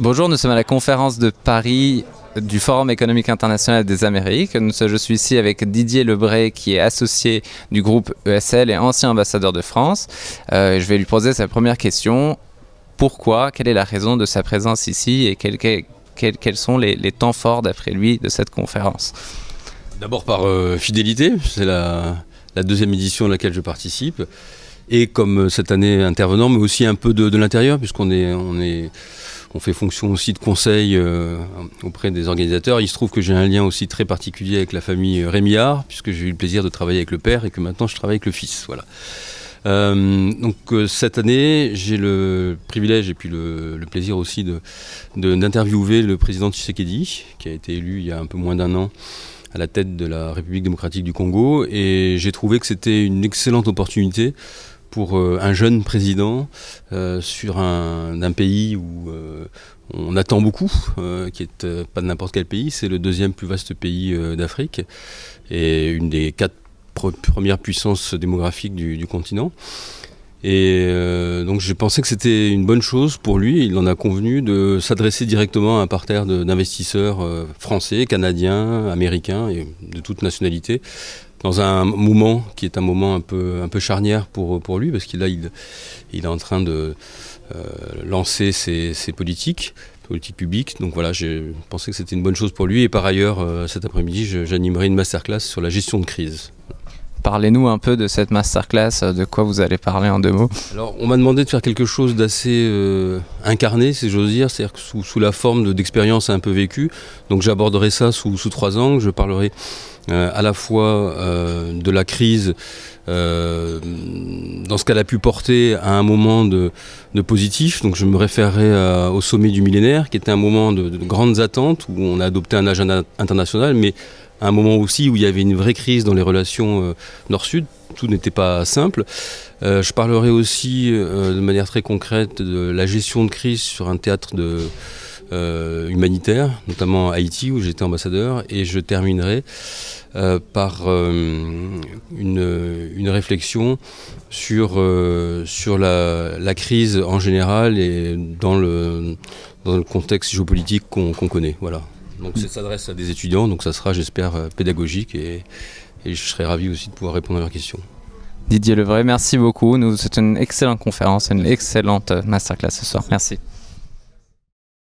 Bonjour, nous sommes à la conférence de Paris du Forum économique international des Amériques. Je suis ici avec Didier Lebray qui est associé du groupe ESL et ancien ambassadeur de France. Je vais lui poser sa première question. Pourquoi? Quelle est la raison de sa présence ici et quels sont les temps forts d'après lui de cette conférence? D'abord par fidélité, c'est la deuxième édition à laquelle je participe. Et comme cette année intervenant, mais aussi un peu de l'intérieur, puisqu'on fait fonction aussi de conseil auprès des organisateurs. Il se trouve que j'ai un lien aussi très particulier avec la famille Rémillard, puisque j'ai eu le plaisir de travailler avec le père et que maintenant je travaille avec le fils. Voilà. Donc cette année, j'ai le privilège et puis le plaisir aussi d'interviewer le président Tshisekedi, qui a été élu il y a un peu moins d'un an à la tête de la République démocratique du Congo. Et j'ai trouvé que c'était une excellente opportunité pour un jeune président sur d'un pays où on attend beaucoup, qui est pas de n'importe quel pays, c'est le deuxième plus vaste pays d'Afrique et une des 4 premières puissances démographiques du continent. Et donc j'ai pensé que c'était une bonne chose pour lui. Il en a convenu de s'adresser directement à un parterre d'investisseurs français, canadiens, américains et de toute nationalité, dans un moment qui est un moment un peu charnière pour lui, parce qu'il il est en train de lancer ses politiques publiques. Donc voilà, j'ai pensé que c'était une bonne chose pour lui. Et par ailleurs, cet après-midi, j'animerai une masterclass sur la gestion de crise. Parlez-nous un peu de cette masterclass, de quoi vous allez parler en 2 mots. Alors, on m'a demandé de faire quelque chose d'assez incarné, si j'ose dire, c'est-à-dire sous la forme d'expériences un peu vécues. Donc j'aborderai ça sous 3 angles. Je parlerai à la fois de la crise, dans ce qu'elle a pu porter à un moment de positif. Donc je me référerai au sommet du millénaire, qui était un moment de grandes attentes, où on a adopté un agenda international, mais à un moment aussi où il y avait une vraie crise dans les relations Nord-Sud. Tout n'était pas simple. Je parlerai aussi de manière très concrète de la gestion de crise sur un théâtre humanitaire, notamment Haïti, où j'étais ambassadeur. Et je terminerai par une réflexion sur la crise en général et dans le contexte géopolitique qu'on connaît. Voilà. Donc ça s'adresse à des étudiants, donc ça sera, j'espère, pédagogique et je serai ravi aussi de pouvoir répondre à leurs questions. Didier Lebray, merci beaucoup. C'est une excellente conférence, une excellente masterclass ce soir. Merci.